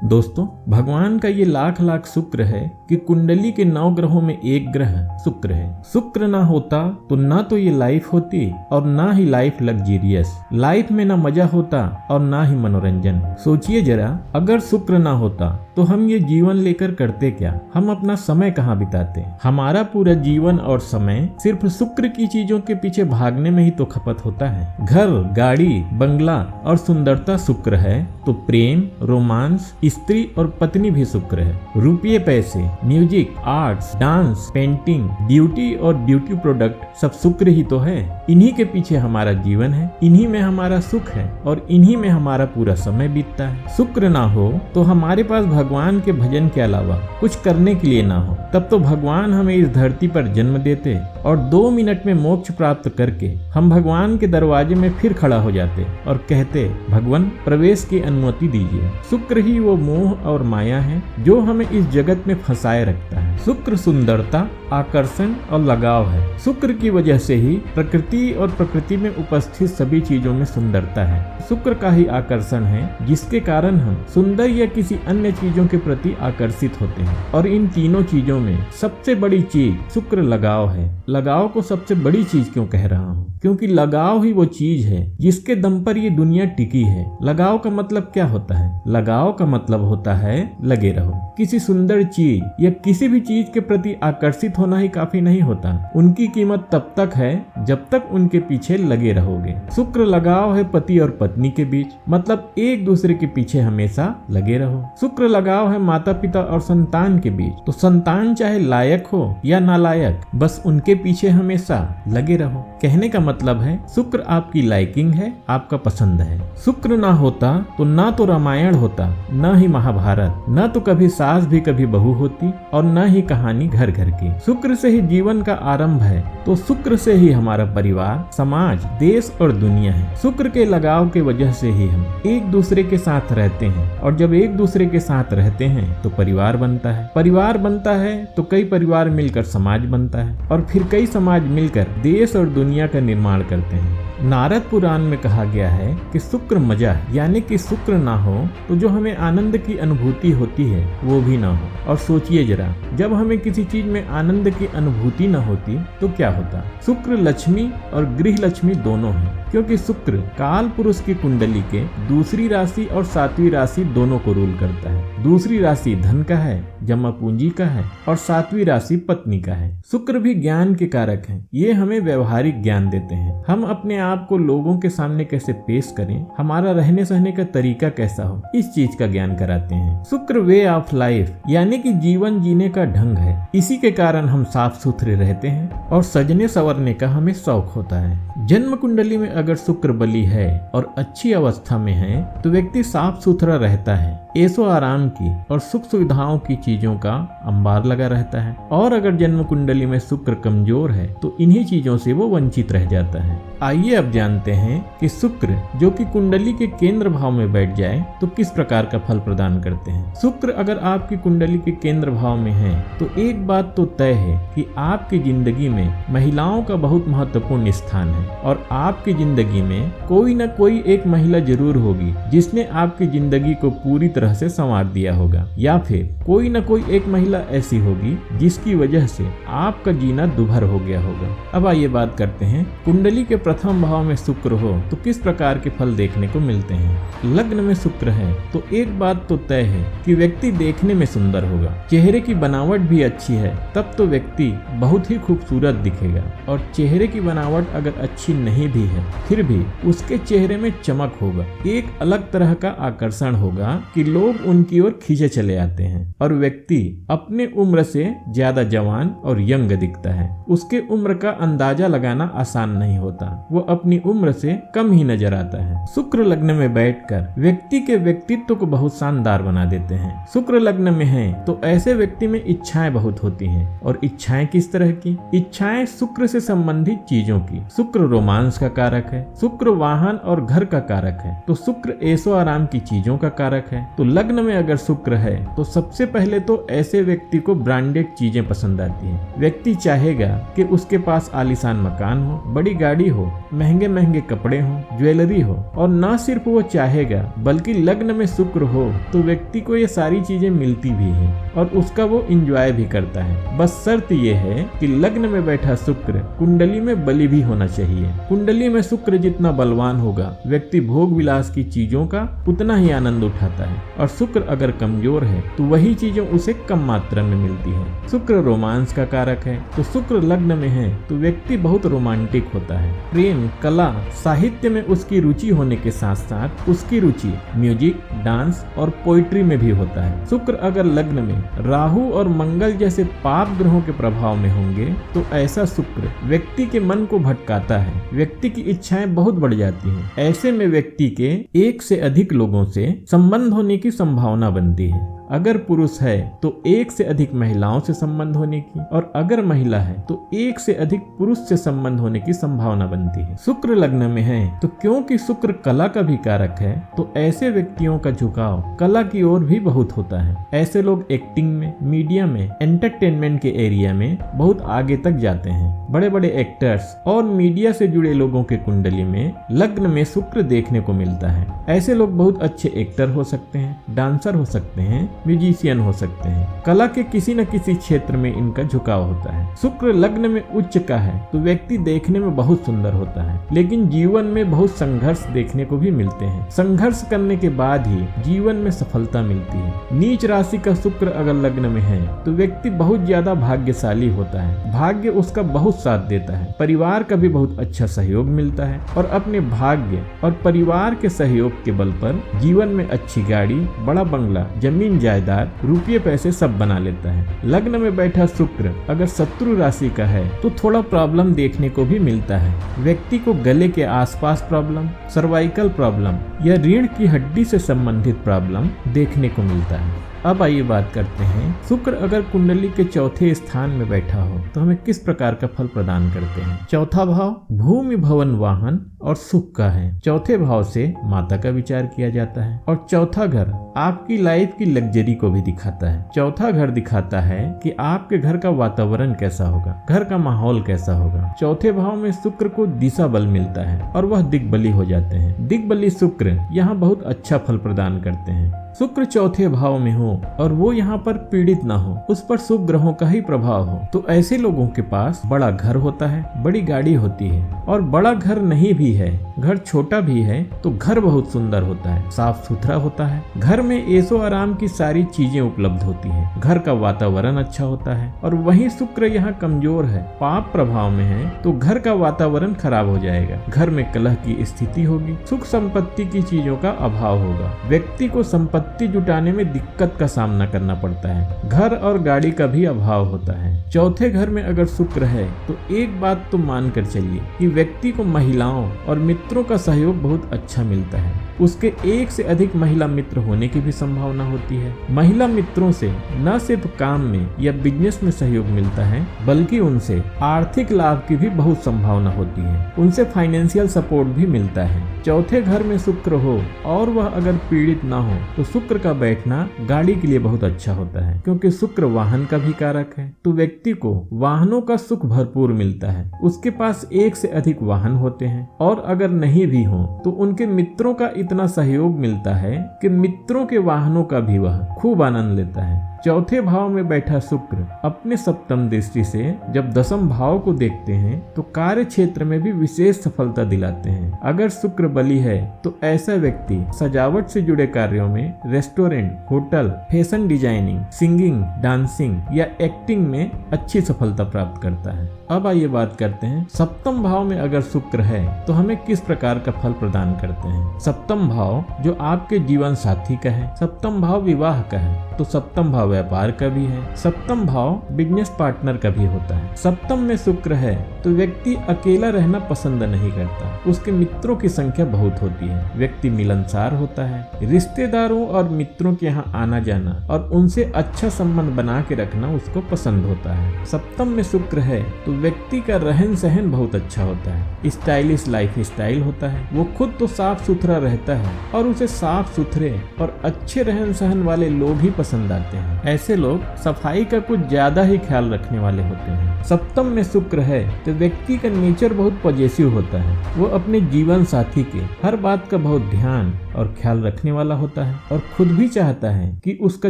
दोस्तों, भगवान का ये लाख लाख शुक्र है कि कुंडली के 9 ग्रहों में एक ग्रह शुक्र है। शुक्र ना होता तो ना तो ये लाइफ होती और ना ही लाइफ लग्जरियस। लाइफ में ना मजा होता और ना ही मनोरंजन। सोचिए जरा, अगर शुक्र ना होता तो हम ये जीवन लेकर करते क्या? हम अपना समय कहाँ बिताते? हमारा पूरा जीवन और समय सिर्फ शुक्र की चीजों के पीछे भागने में ही तो खपत होता है। घर, गाड़ी, बंगला और सुंदरता शुक्र है तो प्रेम, रोमांस, स्त्री और पत्नी भी शुक्र है। रुपये, पैसे, music, arts, dance, painting, beauty और ब्यूटी प्रोडक्ट सब शुक्र ही तो है। इन्हीं के पीछे हमारा जीवन है, इन्हीं में हमारा सुख है और इन्हीं में हमारा पूरा समय बीतता है। शुक्र ना हो तो हमारे पास भगवान के भजन के अलावा कुछ करने के लिए ना हो, तब तो भगवान हमें इस धरती पर जन्म देते और 2 मिनट में मोक्ष प्राप्त करके हम भगवान के दरवाजे में फिर खड़ा हो जाते और कहते, भगवान प्रवेश की अनुमति दीजिए। शुक्र ही वो मोह और माया है जो हमें इस जगत में फंसाए रखता है। शुक्र सुंदरता, आकर्षण और लगाव है। शुक्र की वजह से ही प्रकृति और प्रकृति में उपस्थित सभी चीजों में सुंदरता है। शुक्र का ही आकर्षण है जिसके कारण हम सुंदर या किसी अन्य चीजों के प्रति आकर्षित होते हैं। और इन तीनों चीजों में सबसे बड़ी चीज शुक्र लगाव है। लगाव को सबसे बड़ी चीज क्यों कह रहा हूँ? क्योंकि लगाव ही वो चीज है जिसके दम पर ये दुनिया टिकी है। लगाव का मतलब क्या होता है? लगाव का मतलब होता है लगे रहो। किसी सुंदर चीज या किसी भी चीज के प्रति आकर्षित होना ही काफी नहीं होता। उनकी कीमत तब तक है जब तक उनके पीछे लगे रहोगे। शुक्र लगाव है पति और पत्नी के बीच, मतलब एक दूसरे के पीछे हमेशा लगे रहो। शुक्र लगाव है माता पिता और संतान के बीच, तो संतान चाहे लायक हो या नालायक, बस उनके पीछे हमेशा लगे रहो। कहने का मतलब है शुक्र आपकी लाइकिंग है, आपका पसंद है। शुक्र ना होता तो ना तो रामायण होता, न ही महाभारत, न तो कभी सास भी कभी बहू होती और न ही कहानी घर घर की। शुक्र से ही जीवन का आरंभ है, तो शुक्र से ही हमारा परिवार, समाज, देश और दुनिया है। शुक्र के लगाव के वजह से ही हम एक दूसरे के साथ रहते हैं और जब एक दूसरे के साथ रहते हैं तो परिवार बनता है। परिवार बनता है तो कई परिवार मिलकर समाज बनता है और फिर कई समाज मिलकर देश और दुनिया का निर्माण करते हैं। नारद पुराण में कहा गया है कि शुक्र मजा है, यानी कि शुक्र ना हो तो जो हमें आनंद की अनुभूति होती है वो भी ना हो। और सोचिए जरा, जब हमें किसी चीज में आनंद की अनुभूति न होती तो क्या होता? शुक्र लक्ष्मी और गृह लक्ष्मी दोनों है, क्योंकि शुक्र काल पुरुष की कुंडली के दूसरी राशि और 7वीं राशि दोनों को रूल करता है। दूसरी राशि धन का है, जमा पूंजी का है और 7वीं राशि पत्नी का है। शुक्र भी ज्ञान के कारक हैं। ये हमें व्यवहारिक ज्ञान देते हैं। हम अपने आप को लोगों के सामने कैसे पेश करें, हमारा रहने सहने का तरीका कैसा हो, इस चीज का ज्ञान कराते हैं। शुक्र वे ऑफ लाइफ, यानी कि जीवन जीने का ढंग है। इसी के कारण हम साफ सुथरे रहते हैं और सजने संवरने का हमें शौक होता है। जन्म कुंडली में अगर शुक्र बली है और अच्छी अवस्था में है तो व्यक्ति साफ सुथरा रहता है, ऐशो आराम की और सुख सुविधाओं की चीजों का अंबार लगा रहता है। और अगर जन्म कुंडली में शुक्र कमजोर है तो इन्हीं चीजों से वो वंचित रह जाता है। आइए अब जानते हैं कि शुक्र जो कि कुंडली के केंद्र भाव में बैठ जाए तो किस प्रकार का फल प्रदान करते हैं। शुक्र अगर आपकी कुंडली के केंद्र भाव में है तो एक बात तो तय है कि आपकी जिंदगी में महिलाओं का बहुत महत्वपूर्ण स्थान है और आपकी जिंदगी में कोई न कोई एक महिला जरूर होगी जिसने आपकी जिंदगी को पूरी तरह से संवार दिया होगा, या फिर कोई न कोई एक महिला ऐसी होगी जिसकी वजह से आपका जीना दुभर हो गया होगा। अब आइए बात करते हैं कुंडली के प्रथम भाव में शुक्र हो तो किस प्रकार के फल देखने को मिलते हैं। लग्न में शुक्र है तो एक बात तो तय है कि व्यक्ति देखने में सुंदर होगा, चेहरे की बनावट भी अच्छी है, तब तो व्यक्ति बहुत ही खूबसूरत दिखेगा। और चेहरे की बनावट अगर अच्छी नहीं भी है फिर भी उसके चेहरे में चमक होगा, एक अलग तरह का आकर्षण होगा कि लोग उनकी ओर खींचे चले आते हैं और व्यक्ति अपने उम्र से ज्यादा जवान और यंग दिखता है। उसके उम्र का अंदाजा लगाना आसान नहीं होता, वो अपनी उम्र से कम ही नजर आता है। शुक्र लग्न में बैठकर व्यक्ति के व्यक्तित्व को बहुत शानदार बना देते हैं। शुक्र लग्न में है तो ऐसे व्यक्ति में इच्छाएं बहुत होती हैं। और इच्छाएं किस तरह की? इच्छाएं शुक्र से संबंधित चीजों की। शुक्र रोमांस का कारक है, शुक्र वाहन और घर का कारक है, तो शुक्र ऐशो आराम की चीजों का कारक है। तो लग्न में अगर शुक्र है तो सबसे पहले तो ऐसे व्यक्ति को ब्रांडेड चीजें पसंद आती हैं। व्यक्ति चाहेगा कि उसके पास आलीशान मकान हो, बड़ी गाड़ी हो, महंगे महंगे कपड़े हो, ज्वेलरी हो, और ना सिर्फ वो चाहेगा बल्कि लग्न में शुक्र हो तो व्यक्ति को ये सारी चीजें मिलती भी हैं और उसका वो इंजॉय भी करता है। बस शर्त ये है कि लग्न में बैठा शुक्र कुंडली में बली भी होना चाहिए। कुंडली में शुक्र जितना बलवान होगा व्यक्ति भोग विलास की चीजों का उतना ही आनंद उठाता है, और शुक्र अगर कमजोर है तो वही चीजें उसे कम मात्रा में मिलती है। शुक्र रोमांस का कारक है, तो शुक्र लग्न में है तो व्यक्ति बहुत रोमांटिक होता है। प्रेम, कला, साहित्य में उसकी रुचि होने के साथ साथ उसकी रुचि म्यूजिक, डांस और पोइट्री में भी होता है। शुक्र अगर लग्न में राहु और मंगल जैसे पाप ग्रहों के प्रभाव में होंगे तो ऐसा शुक्र व्यक्ति के मन को भटकाता है, व्यक्ति की इच्छाएं बहुत बढ़ जाती हैं। ऐसे में व्यक्ति के एक से अधिक लोगों से संबंध होने की संभावना बनती है। अगर पुरुष है तो एक से अधिक महिलाओं से संबंध होने की, और अगर महिला है तो एक से अधिक पुरुष से संबंध होने की संभावना बनती है। शुक्र लग्न में है तो क्योंकि शुक्र कला का भी कारक है तो ऐसे व्यक्तियों का झुकाव कला की ओर भी बहुत होता है। ऐसे लोग एक्टिंग में, मीडिया में, एंटरटेनमेंट के एरिया में बहुत आगे तक जाते हैं। बड़े बड़े एक्टर्स और मीडिया से जुड़े लोगों के कुंडली में लग्न में शुक्र देखने को मिलता है। ऐसे लोग बहुत अच्छे एक्टर हो सकते हैं, डांसर हो सकते हैं, म्यूजिशियन हो सकते हैं। कला के किसी न किसी क्षेत्र में इनका झुकाव होता है। शुक्र लग्न में उच्च का है तो व्यक्ति देखने में बहुत सुंदर होता है, लेकिन जीवन में बहुत संघर्ष देखने को भी मिलते हैं। संघर्ष करने के बाद ही जीवन में सफलता मिलती है। नीच राशि का शुक्र अगर लग्न में है तो व्यक्ति बहुत ज्यादा भाग्यशाली होता है, भाग्य उसका बहुत साथ देता है, परिवार का भी बहुत अच्छा सहयोग मिलता है, और अपने भाग्य और परिवार के सहयोग के बल पर जीवन में अच्छी गाड़ी, बड़ा बंगला, जमीन जायदाद, रुपये पैसे सब बना लेता है। लग्न में बैठा शुक्र अगर शत्रु राशि का है तो थोड़ा प्रॉब्लम देखने को भी मिलता है। व्यक्ति को गले के आसपास प्रॉब्लम, सर्वाइकल प्रॉब्लम या रीढ़ की हड्डी से संबंधित प्रॉब्लम देखने को मिलता है। अब आइए बात करते हैं शुक्र अगर कुंडली के चौथे स्थान में बैठा हो तो हमें किस प्रकार का फल प्रदान करते हैं। चौथा भाव भूमि, भवन, वाहन और सुख का है। चौथे भाव से माता का विचार किया जाता है, और चौथा घर आपकी लाइफ की लग्जरी को भी दिखाता है। चौथा घर दिखाता है कि आपके घर का वातावरण कैसा होगा, घर का माहौल कैसा होगा। चौथे भाव में शुक्र को दिशा बल मिलता है और वह दिग्बली हो जाते हैं। दिग्बली शुक्र यहाँ बहुत अच्छा फल प्रदान करते हैं। शुक्र चौथे भाव में हो और वो यहाँ पर पीड़ित ना हो, उस पर शुभ ग्रहों का ही प्रभाव हो, तो ऐसे लोगों के पास बड़ा घर होता है, बड़ी गाड़ी होती है। और बड़ा घर नहीं भी है, घर छोटा भी है तो घर बहुत सुंदर होता है, साफ सुथरा होता है। घर में ऐशो आराम की सारी चीजें उपलब्ध होती है, घर का वातावरण अच्छा होता है। और वहीं शुक्र यहाँ कमजोर है, पाप प्रभाव में है, तो घर का वातावरण खराब हो जाएगा, घर में कलह की स्थिति होगी, सुख संपत्ति की चीजों का अभाव होगा, व्यक्ति को संपत्ति जुटाने में दिक्कत का सामना करना पड़ता है, घर और गाड़ी का भी अभाव होता है। चौथे घर में अगर शुक्र है तो एक बात तो मान कर चलिए कि व्यक्ति को महिलाओं और मित्रों का सहयोग बहुत अच्छा मिलता है। उसके एक से अधिक महिला मित्र होने की भी संभावना होती है। महिला मित्रों से न सिर्फ काम में या बिजनेस में सहयोग मिलता है बल्कि उनसे आर्थिक लाभ की भी बहुत संभावना होती है, उनसे फाइनेंशियल सपोर्ट भी मिलता है। चौथे घर में शुक्र हो और वह अगर पीड़ित ना हो तो शुक्र का बैठना गाड़ी के लिए बहुत अच्छा होता है, क्योंकि शुक्र वाहन का भी कारक है, तो व्यक्ति को वाहनों का सुख भरपूर मिलता है। उसके पास एक से अधिक वाहन होते हैं, और अगर नहीं भी हो तो उनके मित्रों का इतना सहयोग मिलता है कि मित्रों के वाहनों का भी वह खूब आनंद लेता है। चौथे भाव में बैठा शुक्र अपने सप्तम दृष्टि से जब दसम भाव को देखते हैं तो कार्य क्षेत्र में भी विशेष सफलता दिलाते हैं। अगर शुक्र बली है तो ऐसा व्यक्ति सजावट से जुड़े कार्यों में, restaurant, hotel, fashion designing, singing, dancing या एक्टिंग में अच्छी सफलता प्राप्त करता है। अब आइए बात करते हैं सप्तम भाव में अगर शुक्र है तो हमें किस प्रकार का फल प्रदान करते हैं। सप्तम भाव जो आपके जीवन साथी का है, सप्तम भाव विवाह का है, तो सप्तम भाव व्यापार का भी है, सप्तम भाव बिजनेस पार्टनर का भी होता है। सप्तम में शुक्र है तो व्यक्ति अकेला रहना पसंद नहीं करता, उसके मित्रों की संख्या बहुत होती है, व्यक्ति मिलनसार होता है, रिश्तेदारों और मित्रों के यहाँ आना जाना और उनसे अच्छा संबंध बना के रखना उसको पसंद होता है। सप्तम में शुक्र है तो व्यक्ति का रहन सहन बहुत अच्छा होता है, स्टाइलिश लाइफ स्टाइल होता है, वो खुद तो साफ सुथरा रहता है और उसे साफ सुथरे और अच्छे रहन सहन वाले लोग ही पसंद आते हैं। ऐसे लोग सफाई का कुछ ज्यादा ही ख्याल रखने वाले होते हैं। सप्तम में शुक्र है तो व्यक्ति का नेचर बहुत पॉजिटिव होता है। वो अपने जीवन साथी के हर बात का बहुत ध्यान और ख्याल रखने वाला होता है और खुद भी चाहता है कि उसका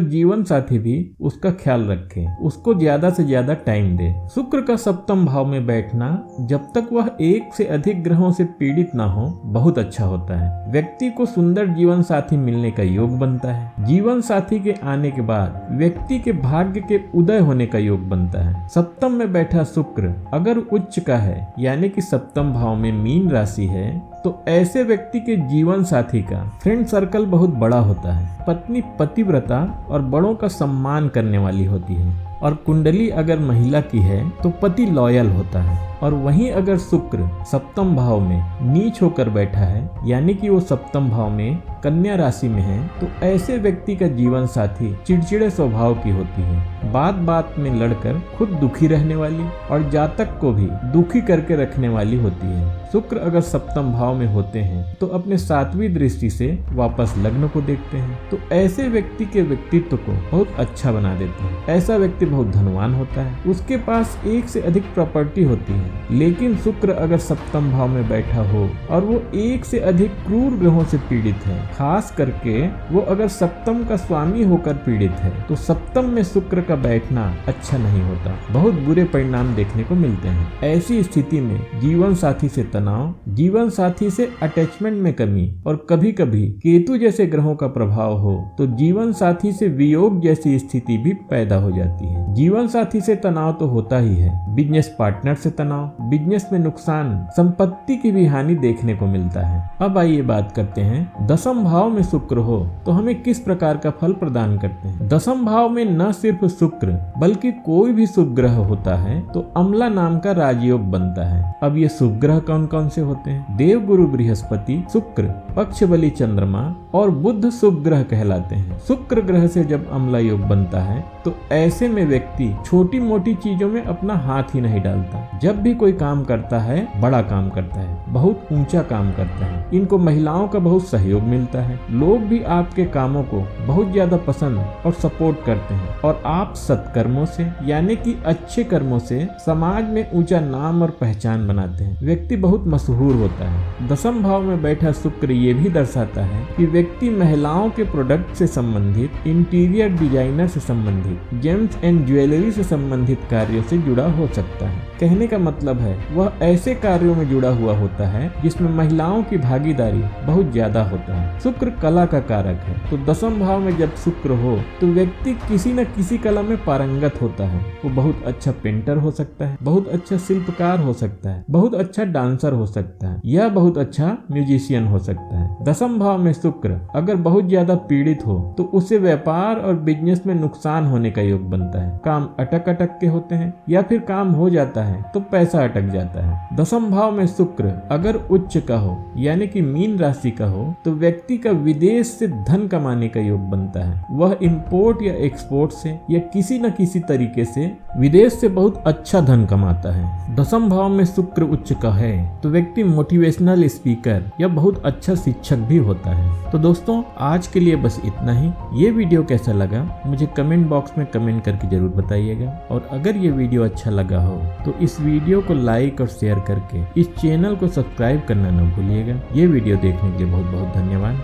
जीवन साथी भी उसका ख्याल रखे, उसको ज्यादा से ज्यादा टाइम दे। शुक्र का सप्तम भाव में बैठना जब तक वह एक से अधिक ग्रहों से पीड़ित ना हो बहुत अच्छा होता है। व्यक्ति को सुंदर जीवन साथी मिलने का योग बनता है। जीवन साथी के आने के बाद व्यक्ति के भाग्य के उदय होने का योग बनता है। सप्तम में बैठा शुक्र अगर उच्च का है यानी कि सप्तम भाव में मीन राशि है तो ऐसे व्यक्ति के जीवन साथी का फ्रेंड सर्कल बहुत बड़ा होता है। पत्नी पतिव्रता और बड़ों का सम्मान करने वाली होती है और कुंडली अगर महिला की है तो पति लॉयल होता है। और वहीं अगर शुक्र सप्तम भाव में नीच होकर बैठा है यानी कि वो सप्तम भाव में कन्या राशि में है तो ऐसे व्यक्ति का जीवन साथी चिड़चिड़े स्वभाव की होती है, बात बात में लड़कर खुद दुखी रहने वाली और जातक को भी दुखी करके रखने वाली होती है। शुक्र अगर सप्तम भाव में होते हैं तो अपने सातवीं दृष्टि से वापस लग्न को देखते हैं तो ऐसे व्यक्ति के व्यक्तित्व को बहुत अच्छा बना देते हैं। ऐसा व्यक्ति बहुत धनवान होता है, उसके पास एक से अधिक प्रॉपर्टी होती है। लेकिन शुक्र अगर सप्तम भाव में बैठा हो और वो एक से अधिक क्रूर ग्रहों से पीड़ित है, खास करके वो अगर सप्तम का स्वामी होकर पीड़ित है तो सप्तम में शुक्र का बैठना अच्छा नहीं होता, बहुत बुरे परिणाम देखने को मिलते हैं। ऐसी स्थिति में जीवन साथी से तनाव, जीवन साथी से अटैचमेंट में कमी और कभी कभी केतु जैसे ग्रहों का प्रभाव हो तो जीवन साथी से वियोग जैसी स्थिति भी पैदा हो जाती है। जीवन साथी से तनाव तो होता ही है, बिजनेस पार्टनर से तनाव, बिजनेस में नुकसान, संपत्ति की भी हानि देखने को मिलता है। अब आइए बात करते हैं दसम भाव में शुक्र हो तो हमें किस प्रकार का फल प्रदान करते हैं। दसम भाव में न सिर्फ शुक्र बल्कि कोई भी शुभ ग्रह होता है तो अम्ला नाम का राजयोग बनता है। अब ये शुभ ग्रह कौन कौन से होते हैं? देव गुरु बृहस्पति, शुक्र, पक्ष बली चंद्रमा और बुध शुभ ग्रह कहलाते हैं। शुक्र ग्रह से जब अम्ला योग बनता है तो ऐसे में व्यक्ति छोटी मोटी चीजों में अपना हाथ ही नहीं डालता। जब भी कोई काम करता है बड़ा काम करता है, बहुत ऊंचा काम करता है। इनको महिलाओं का बहुत सहयोग मिलता है। लोग भी आपके कामों को बहुत ज्यादा पसंद और सपोर्ट करते हैं और आप सत्कर्मों से यानी कि अच्छे कर्मों से समाज में ऊंचा नाम और पहचान बनाते हैं। व्यक्ति बहुत मशहूर होता है। दसम भाव में बैठा शुक्र ये भी दर्शाता है कि व्यक्ति महिलाओं के प्रोडक्ट से संबंधित, इंटीरियर डिजाइनर से संबंधित, जेम्स एंड ज्वेलरी से संबंधित कार्यों से जुड़ा हो सकता है। कहने का मतलब है वह ऐसे कार्यों में जुड़ा हुआ होता है जिसमें महिलाओं की भागीदारी बहुत ज्यादा होता है। शुक्र कला का कारक है तो दसम भाव में जब शुक्र हो तो व्यक्ति किसी न किसी कला में पारंगत होता है। वो बहुत अच्छा पेंटर हो सकता है, बहुत अच्छा शिल्पकार हो सकता है, बहुत अच्छा डांसर हो सकता है या बहुत अच्छा म्यूजिशियन हो सकता है। दसम भाव में शुक्र अगर बहुत ज्यादा पीड़ित हो तो उसे व्यापार और बिजनेस में नुकसान होने का योग बनता है। काम अटक अटक के होते हैं या फिर काम हो जाता है तो पैसा अटक जाता है। दसम भाव में शुक्र अगर उच्च का हो यानी कि मीन राशि का हो तो व्यक्ति का विदेश से धन कमाने का योग बनता है। वह इंपोर्ट या एक्सपोर्ट से या किसी न किसी तरीके से विदेश से बहुत अच्छा धन कमाता है। दसम भाव में शुक्र उच्च का है तो व्यक्ति मोटिवेशनल स्पीकर या बहुत अच्छा शिक्षक भी होता है। तो दोस्तों आज के लिए बस इतना ही। ये वीडियो कैसा लगा मुझे कमेंट बॉक्स में कमेंट करके जरूर बताइएगा और अगर ये वीडियो अच्छा लगा हो तो इस वीडियो को लाइक और शेयर करके इस चैनल को सब्सक्राइब करना न भूलिएगा। ये वीडियो देखने के लिए बहुत बहुत धन्यवाद।